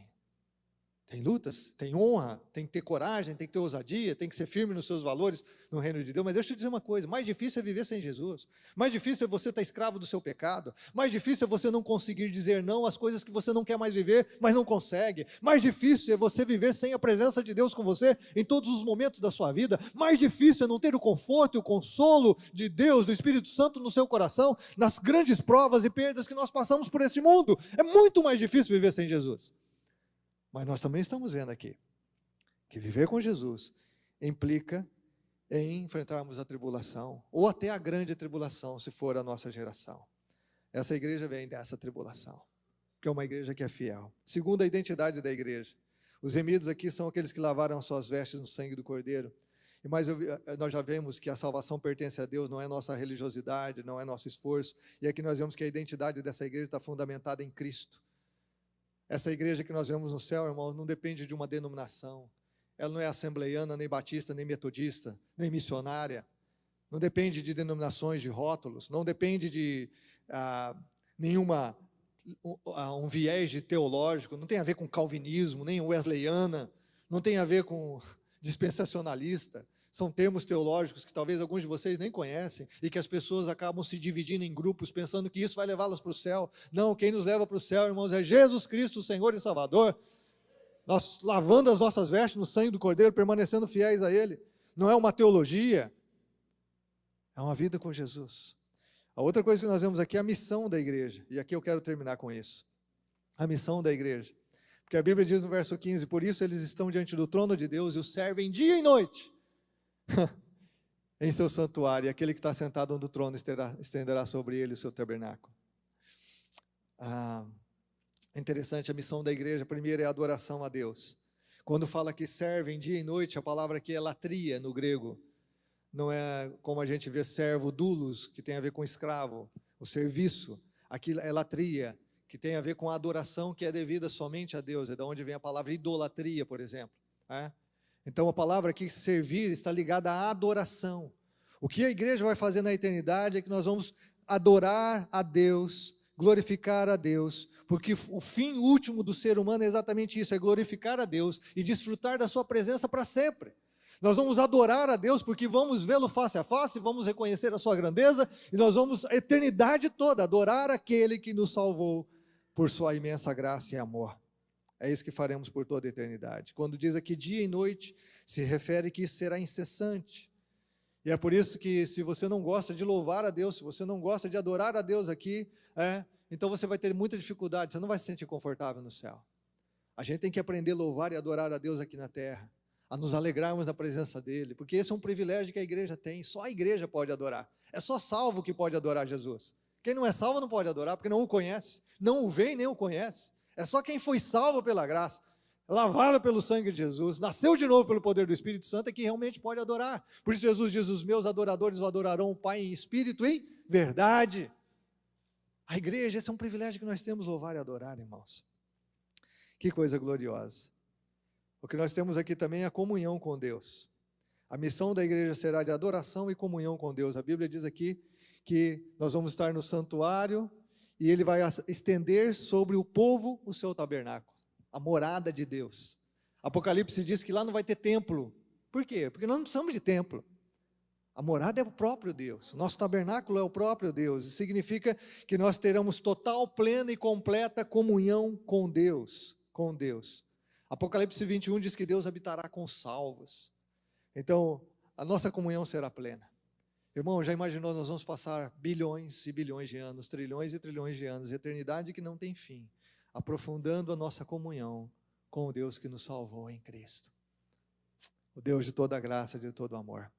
A: Tem lutas, tem honra, tem que ter coragem, tem que ter ousadia, tem que ser firme nos seus valores no reino de Deus. Mas deixa eu te dizer uma coisa: mais difícil é viver sem Jesus. Mais difícil é você estar escravo do seu pecado. Mais difícil é você não conseguir dizer não às coisas que você não quer mais viver, mas não consegue. Mais difícil é você viver sem a presença de Deus com você em todos os momentos da sua vida. Mais difícil é não ter o conforto e o consolo de Deus, do Espírito Santo no seu coração, nas grandes provas e perdas que nós passamos por esse mundo. É muito mais difícil viver sem Jesus. Mas nós também estamos vendo aqui que viver com Jesus implica em enfrentarmos a tribulação, ou até a grande tribulação, se for a nossa geração. Essa igreja vem dessa tribulação, que é uma igreja que é fiel. Segundo, a identidade da igreja. Os remidos aqui são aqueles que lavaram suas vestes no sangue do Cordeiro. Mas nós já vemos que a salvação pertence a Deus, não é nossa religiosidade, não é nosso esforço. E aqui nós vemos que a identidade dessa igreja está fundamentada em Cristo. Essa igreja que nós vemos no céu, irmão, não depende de uma denominação. Ela não é assembleiana, nem batista, nem metodista, nem missionária. Não depende de denominações, de rótulos. Não depende de um viés de teológico. Não tem a ver com calvinismo, nem wesleyana. Não tem a ver com dispensacionalista. São termos teológicos que talvez alguns de vocês nem conhecem e que as pessoas acabam se dividindo em grupos pensando que isso vai levá-las para o céu. Não, quem nos leva para o céu, irmãos, é Jesus Cristo, Senhor e Salvador. Nós lavando as nossas vestes no sangue do Cordeiro, permanecendo fiéis a Ele. Não é uma teologia, é uma vida com Jesus. A outra coisa que nós vemos aqui é a missão da igreja, e aqui eu quero terminar com isso. a missão da igreja. Porque a Bíblia diz no verso 15, por isso eles estão diante do trono de Deus e o servem dia e noite em seu santuário, e aquele que está sentado no trono estenderá sobre ele o seu tabernáculo. Interessante, a missão da igreja, primeiro é a adoração a Deus. Quando fala que servem dia e noite, a palavra aqui é latria no grego. Não é como a gente vê servo, doulos, que tem a ver com escravo, o serviço. Aqui é latria, que tem a ver com a adoração que é devida somente a Deus. É de onde vem a palavra idolatria, por exemplo. Então a palavra aqui, servir, está ligada à adoração. O que a igreja vai fazer na eternidade é que nós vamos adorar a Deus, glorificar a Deus, porque o fim último do ser humano é exatamente isso, é glorificar a Deus e desfrutar da sua presença para sempre. Nós vamos adorar a Deus porque vamos vê-lo face a face, vamos reconhecer a sua grandeza, e nós vamos a eternidade toda adorar aquele que nos salvou por sua imensa graça e amor. É isso que faremos por toda a eternidade. Quando diz aqui dia e noite, se refere que isso será incessante. E é por isso que, se você não gosta de louvar a Deus, se você não gosta de adorar a Deus aqui, então você vai ter muita dificuldade, você não vai se sentir confortável no céu. A gente tem que aprender a louvar e adorar a Deus aqui na terra, a nos alegrarmos na presença dEle, porque esse é um privilégio que a igreja tem, só a igreja pode adorar. É só salvo que pode adorar Jesus. Quem não é salvo não pode adorar, porque não o conhece, não o vê e nem o conhece. É só quem foi salvo pela graça, lavado pelo sangue de Jesus, nasceu de novo pelo poder do Espírito Santo, é que realmente pode adorar. Por isso Jesus diz, os meus adoradores o adorarão o Pai em espírito e em verdade. A igreja, esse é um privilégio que nós temos, louvar e adorar, irmãos. Que coisa gloriosa. O que nós temos aqui também é a comunhão com Deus. A missão da igreja será de adoração e comunhão com Deus. A Bíblia diz aqui que nós vamos estar no santuário e Ele vai estender sobre o povo o seu tabernáculo, a morada de Deus. Apocalipse diz que lá não vai ter templo. Por quê? Porque nós não precisamos de templo. A morada é o próprio Deus, o nosso tabernáculo é o próprio Deus, e significa que nós teremos total, plena e completa comunhão com Deus, Apocalipse 21 diz que Deus habitará com os salvos, então a nossa comunhão será plena. Irmão, já imaginou, nós vamos passar bilhões e bilhões de anos, trilhões e trilhões de anos, eternidade que não tem fim, aprofundando a nossa comunhão com o Deus que nos salvou em Cristo, o Deus de toda a graça, de todo amor.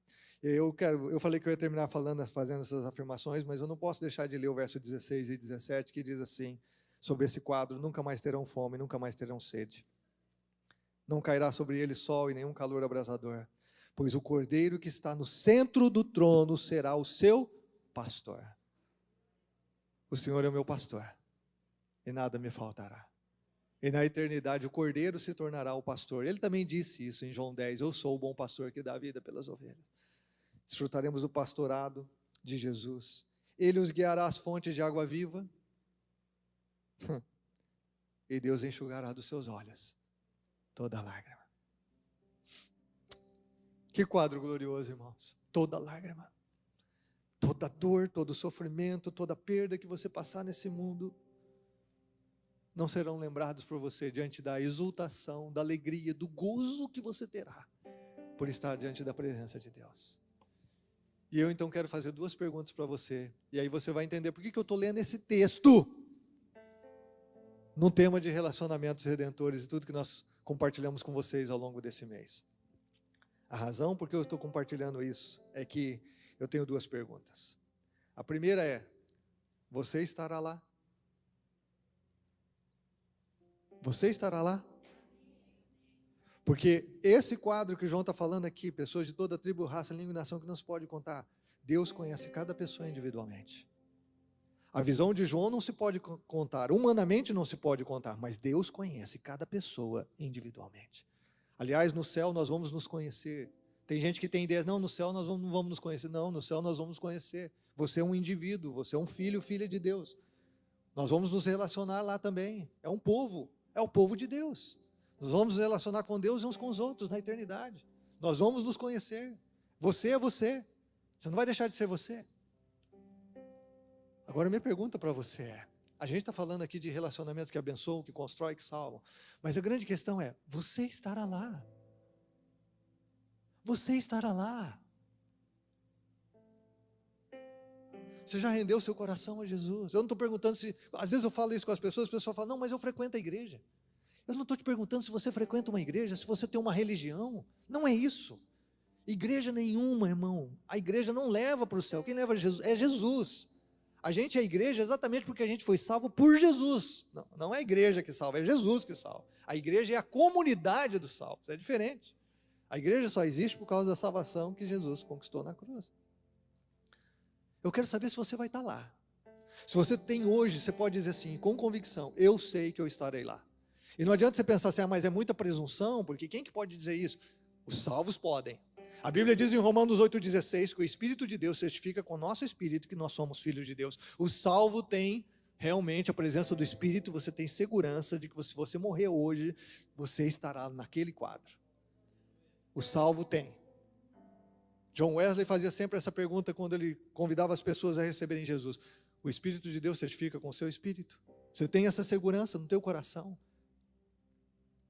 A: Eu falei que eu ia terminar fazendo essas afirmações, mas eu não posso deixar de ler o verso 16 e 17, que diz assim, sobre esse quadro, nunca mais terão fome, nunca mais terão sede. Não cairá sobre eles sol e nenhum calor abrasador, pois o Cordeiro que está no centro do trono será o seu pastor. O Senhor é o meu pastor, e nada me faltará. E na eternidade o Cordeiro se tornará o pastor. Ele também disse isso em João 10, eu sou o bom pastor que dá a vida pelas ovelhas. Desfrutaremos do pastorado de Jesus. Ele os guiará às fontes de água viva. E Deus enxugará dos seus olhos toda lágrima. Que quadro glorioso, irmãos. Toda lágrima, toda dor, todo sofrimento, toda perda que você passar nesse mundo, não serão lembrados por você diante da exultação, da alegria, do gozo que você terá por estar diante da presença de Deus. E eu então quero fazer duas perguntas para você, e aí você vai entender por que eu estou lendo esse texto, num tema de relacionamentos redentores e tudo que nós compartilhamos com vocês ao longo desse mês. A razão por que eu estou compartilhando isso é que eu tenho duas perguntas. A primeira é, você estará lá? Você estará lá? Porque esse quadro que João está falando aqui, pessoas de toda tribo, raça, língua e nação que não se pode contar, Deus conhece cada pessoa individualmente. A visão de João não se pode contar, humanamente não se pode contar, mas Deus conhece cada pessoa individualmente. Aliás, no céu nós vamos nos conhecer. Tem gente que tem ideia, não, no céu nós não vamos nos conhecer. Não, no céu nós vamos nos conhecer. Você é um indivíduo, você é um filho, filha de Deus. Nós vamos nos relacionar lá também. É um povo, é o povo de Deus. Nós vamos nos relacionar com Deus e uns com os outros na eternidade. Nós vamos nos conhecer. Você é você. Você não vai deixar de ser você. Agora minha pergunta para você é, a gente está falando aqui de relacionamentos que abençoam, que constroem, que salvam, mas a grande questão é, você estará lá. Você estará lá. Você já rendeu seu coração a Jesus? Eu não estou perguntando se... Às vezes eu falo isso com as pessoas falam, não, mas eu frequento a igreja. Eu não estou te perguntando se você frequenta uma igreja, se você tem uma religião. Não é isso. Igreja nenhuma, irmão. A igreja não leva para o céu. Quem leva Jesus é Jesus. A gente é a igreja exatamente porque a gente foi salvo por Jesus. Não, não é a igreja que salva, é Jesus que salva. A igreja é a comunidade dos salvos, é diferente. A igreja só existe por causa da salvação que Jesus conquistou na cruz. Eu quero saber se você vai estar lá. Se você tem hoje, você pode dizer assim, com convicção, eu sei que eu estarei lá. E não adianta você pensar assim, mas é muita presunção, porque quem que pode dizer isso? Os salvos podem. A Bíblia diz em Romanos 8,16 que o Espírito de Deus certifica com o nosso Espírito que nós somos filhos de Deus. O salvo tem realmente a presença do Espírito, você tem segurança de que se você morrer hoje, você estará naquele quadro. O salvo tem. John Wesley fazia sempre essa pergunta quando ele convidava as pessoas a receberem Jesus. O Espírito de Deus certifica com o seu Espírito? Você tem essa segurança no teu coração?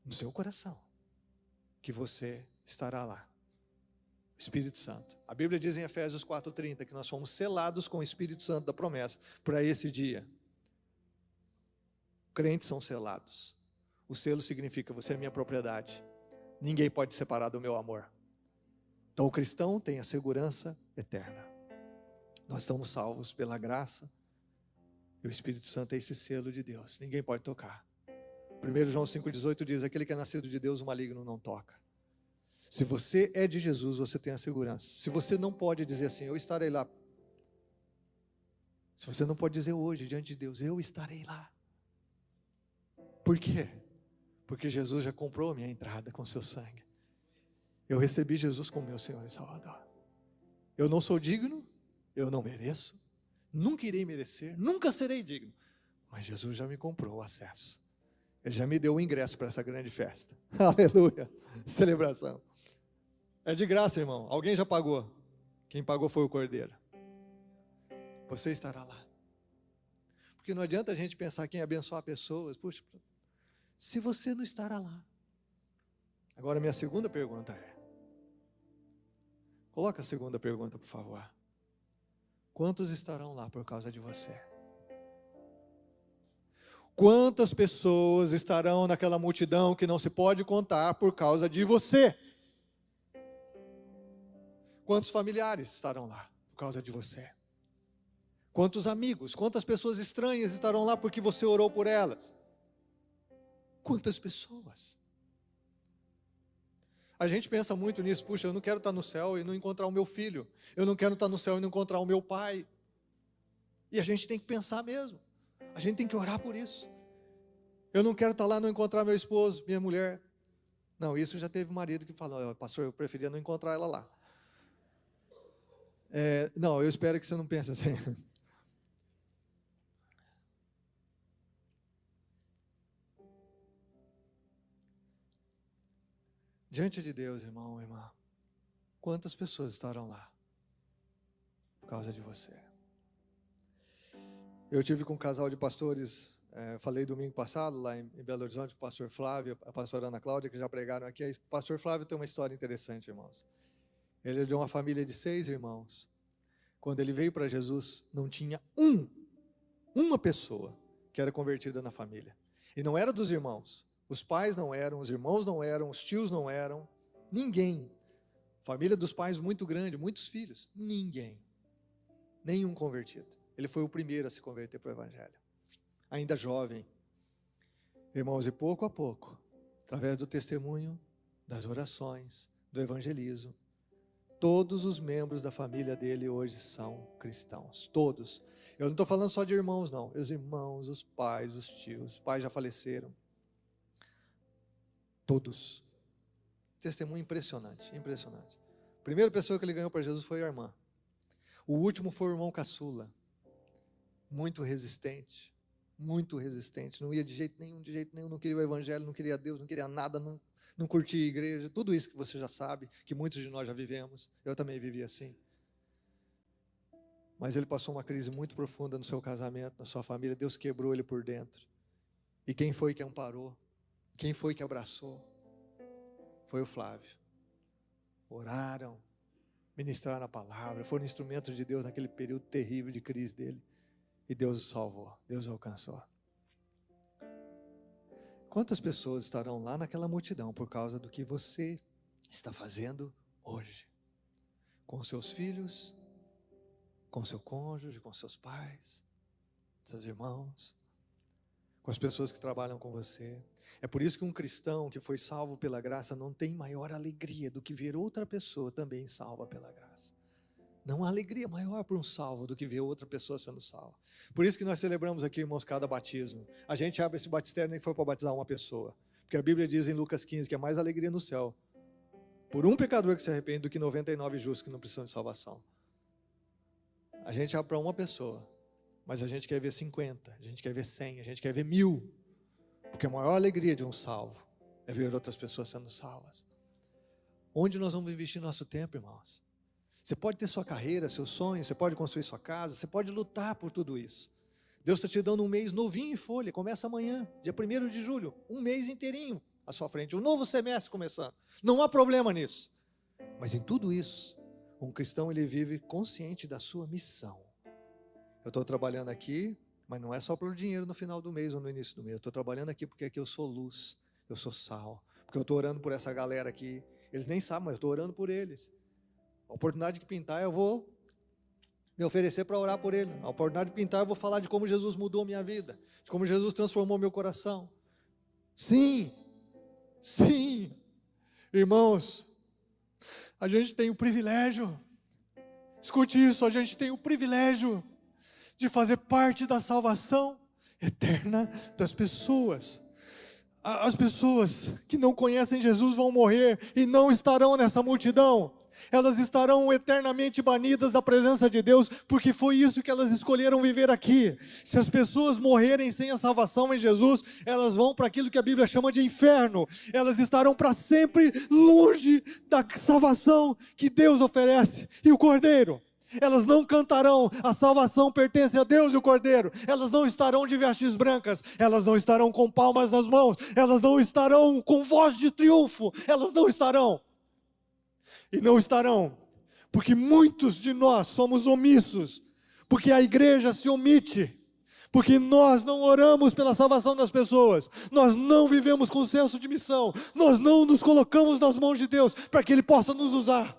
A: No seu coração, que você estará lá. Espírito Santo. A Bíblia diz em Efésios 4,30 que nós fomos selados com o Espírito Santo da promessa para esse dia. Crentes são selados. O selo significa você é minha propriedade. Ninguém pode separar do meu amor. Então o cristão tem a segurança eterna. Nós estamos salvos pela graça. E o Espírito Santo é esse selo de Deus. Ninguém pode tocar. 1 João 5,18 diz, aquele que é nascido de Deus, o maligno não toca. Se você é de Jesus, você tem a segurança. Se você não pode dizer assim, eu estarei lá. Se você não pode dizer hoje, diante de Deus, eu estarei lá. Por quê? Porque Jesus já comprou a minha entrada com seu sangue. Eu recebi Jesus como meu Senhor e Salvador. Eu não sou digno, eu não mereço, nunca irei merecer, nunca serei digno. Mas Jesus já me comprou o acesso. Ele já me deu o ingresso para essa grande festa. Aleluia. Celebração. É de graça, irmão. Alguém já pagou. Quem pagou foi o Cordeiro. Você estará lá. Porque não adianta a gente pensar que em abençoar pessoas. Puxa, se você não estará lá. Agora, minha segunda pergunta é. Coloca a segunda pergunta, por favor. Quantos estarão lá por causa de você? Quantas pessoas estarão naquela multidão que não se pode contar por causa de você? Quantos familiares estarão lá por causa de você? Quantos amigos, quantas pessoas estranhas estarão lá porque você orou por elas? Quantas pessoas? A gente pensa muito nisso, puxa, eu não quero estar no céu e não encontrar o meu filho. Eu não quero estar no céu e não encontrar o meu pai. E a gente tem que pensar mesmo. A gente tem que orar por isso. Eu não quero estar lá e não encontrar meu esposo, minha mulher. Não, isso já teve marido que falou, pastor, eu preferia não encontrar ela lá. Não, eu espero que você não pense assim. Diante de Deus, irmão, irmã, quantas pessoas estarão lá por causa de você? Eu tive com um casal de pastores, falei domingo passado, lá em Belo Horizonte, com o pastor Flávio, a pastora Ana Cláudia, que já pregaram aqui. O pastor Flávio tem uma história interessante, irmãos. Ele é de uma família de 6 irmãos. Quando ele veio para Jesus, não tinha uma pessoa que era convertida na família. E não era dos irmãos. Os pais não eram, os irmãos não eram, os tios não eram. Ninguém. Família dos pais muito grande, muitos filhos. Ninguém. Nenhum convertido. Ele foi o primeiro a se converter para o Evangelho. Ainda jovem. Irmãos, e pouco a pouco, através do testemunho, das orações, do evangelismo, todos os membros da família dele hoje são cristãos. Todos. Eu não estou falando só de irmãos, não. Os irmãos, os pais, os tios. Os pais já faleceram. Todos. Testemunho impressionante, impressionante. A primeira pessoa que ele ganhou para Jesus foi a irmã. O último foi o irmão caçula. Muito resistente. Muito resistente. Não ia de jeito nenhum. Não queria o evangelho, não queria Deus, não queria nada, não curtia a igreja. Tudo isso que você já sabe, que muitos de nós já vivemos. Eu também vivi assim. Mas ele passou uma crise muito profunda no seu casamento, na sua família. Deus quebrou ele por dentro. E quem foi que amparou? Quem foi que abraçou? Foi o Flávio. Oraram, ministraram a palavra, foram instrumentos de Deus naquele período terrível de crise dele. E Deus o salvou, Deus o alcançou. Quantas pessoas estarão lá naquela multidão por causa do que você está fazendo hoje? Com seus filhos, com seu cônjuge, com seus pais, seus irmãos, com as pessoas que trabalham com você. É por isso que um cristão que foi salvo pela graça não tem maior alegria do que ver outra pessoa também salva pela graça. Não há alegria maior para um salvo do que ver outra pessoa sendo salva. Por isso que nós celebramos aqui, irmãos, cada batismo. A gente abre esse batistério nem que for para batizar uma pessoa. Porque a Bíblia diz em Lucas 15 que é mais alegria no céu por um pecador que se arrepende do que 99 justos que não precisam de salvação. A gente abre para uma pessoa, mas a gente quer ver 50, a gente quer ver 100, a gente quer ver 1000. Porque a maior alegria de um salvo é ver outras pessoas sendo salvas. Onde nós vamos investir nosso tempo, irmãos? Você pode ter sua carreira, seus sonhos, você pode construir sua casa, você pode lutar por tudo isso. Deus está te dando um mês novinho em folha, começa amanhã, dia 1º de julho, um mês inteirinho à sua frente, um novo semestre começando. Não há problema nisso. Mas em tudo isso, um cristão ele vive consciente da sua missão. Eu estou trabalhando aqui, mas não é só pelo dinheiro no final do mês ou no início do mês. Eu estou trabalhando aqui porque aqui eu sou luz, eu sou sal, porque eu estou orando por essa galera aqui. Eles nem sabem, mas eu estou orando por eles. A oportunidade de pintar, eu vou me oferecer para orar por ele. A oportunidade de pintar, eu vou falar de como Jesus mudou a minha vida, de como Jesus transformou meu coração. Sim, sim, irmãos, a gente tem o privilégio, escute isso, a gente tem o privilégio de fazer parte da salvação eterna das pessoas. As pessoas que não conhecem Jesus vão morrer e não estarão nessa multidão. Elas estarão eternamente banidas da presença de Deus, porque foi isso que elas escolheram viver aqui. Se as pessoas morrerem sem a salvação em Jesus, elas vão para aquilo que a Bíblia chama de inferno. Elas estarão para sempre longe da salvação que Deus oferece. E o Cordeiro? Elas não cantarão, a salvação pertence a Deus e o Cordeiro. Elas não estarão de vestes brancas, elas não estarão com palmas nas mãos, elas não estarão com voz de triunfo, elas não estarão. E não estarão, porque muitos de nós somos omissos, porque a igreja se omite, porque nós não oramos pela salvação das pessoas, nós não vivemos com senso de missão, nós não nos colocamos nas mãos de Deus para que Ele possa nos usar.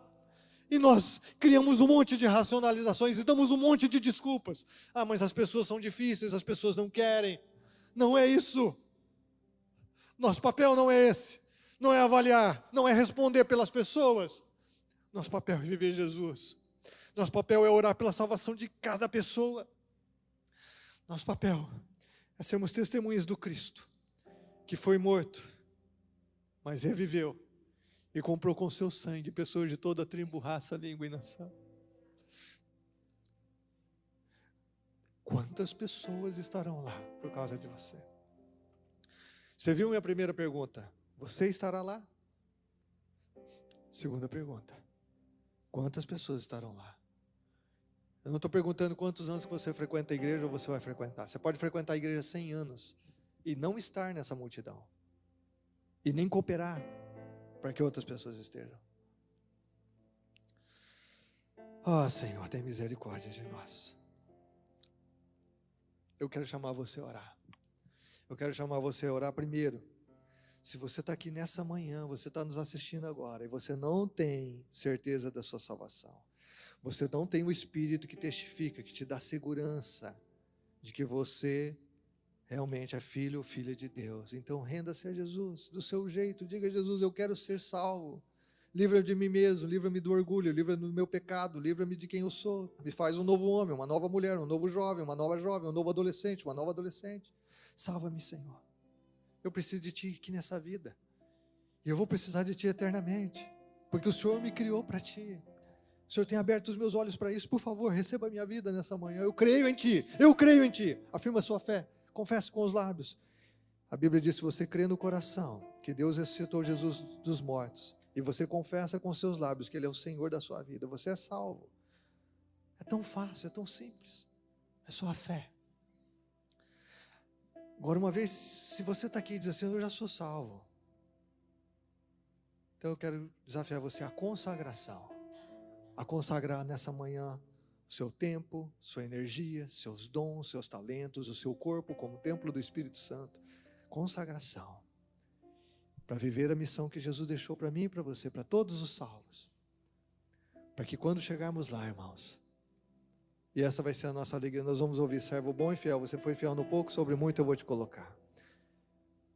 A: E nós criamos um monte de racionalizações e damos um monte de desculpas. Ah, mas as pessoas são difíceis, as pessoas não querem. Não é isso. Nosso papel não é esse. Não é avaliar, não é responder pelas pessoas. Nosso papel é viver Jesus. Nosso papel é orar pela salvação de cada pessoa. Nosso papel é sermos testemunhas do Cristo, que foi morto, mas reviveu. E comprou com seu sangue pessoas de toda tribo, raça, língua e nação. Quantas pessoas estarão lá por causa de você? Você viu minha primeira pergunta? Você estará lá? Segunda pergunta. Quantas pessoas estarão lá? Eu não estou perguntando quantos anos que você frequenta a igreja ou você vai frequentar. Você pode frequentar a igreja 100 anos e não estar nessa multidão. E nem cooperar para que outras pessoas estejam. Ah, Senhor, tem misericórdia de nós. Eu quero chamar você a orar. Eu quero chamar você a orar primeiro. Se você está aqui nessa manhã, você está nos assistindo agora, e você não tem certeza da sua salvação, você não tem o Espírito que testifica, que te dá segurança de que você realmente é filho ou filha de Deus, então renda-se a Jesus, do seu jeito, diga a Jesus, eu quero ser salvo, livra-me de mim mesmo, livra-me do orgulho, livra-me do meu pecado, livra-me de quem eu sou, me faz um novo homem, uma nova mulher, um novo jovem, uma nova jovem, um novo adolescente, uma nova adolescente, salva-me, Senhor, eu preciso de Ti aqui nessa vida, e eu vou precisar de Ti eternamente, porque o Senhor me criou para Ti, o Senhor tem aberto os meus olhos para isso, por favor, receba a minha vida nessa manhã, eu creio em Ti, afirma a sua fé, confesse com os lábios. A Bíblia diz, se você crê no coração que Deus ressuscitou Jesus dos mortos, e você confessa com seus lábios que Ele é o Senhor da sua vida, você é salvo. É tão fácil, é tão simples. É só a fé. Agora, uma vez, se você está aqui e diz assim, eu já sou salvo, então eu quero desafiar você à consagração. a consagrar nessa manhã o seu tempo, sua energia, seus dons, seus talentos, o seu corpo como templo do Espírito Santo. Consagração. Para viver a missão que Jesus deixou para mim e para você, para todos os salvos. Para que quando chegarmos lá, irmãos, e essa vai ser a nossa alegria, nós vamos ouvir: servo bom e fiel, você foi fiel no pouco, sobre muito eu vou te colocar.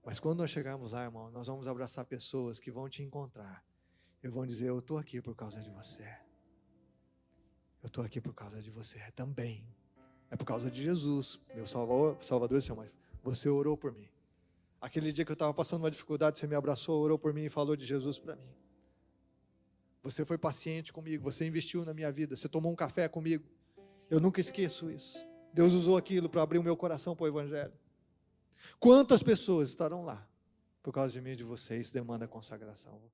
A: Mas quando nós chegarmos lá, irmão, nós vamos abraçar pessoas que vão te encontrar e vão dizer: eu estou aqui por causa de você. Eu estou aqui por causa de você também. É por causa de Jesus, meu Salvador e Senhor, mas você orou por mim. Aquele dia que eu estava passando uma dificuldade, você me abraçou, orou por mim e falou de Jesus para mim. Você foi paciente comigo, você investiu na minha vida, você tomou um café comigo. Eu nunca esqueço isso. Deus usou aquilo para abrir o meu coração para o Evangelho. Quantas pessoas estarão lá por causa de mim e de você? Isso demanda consagração.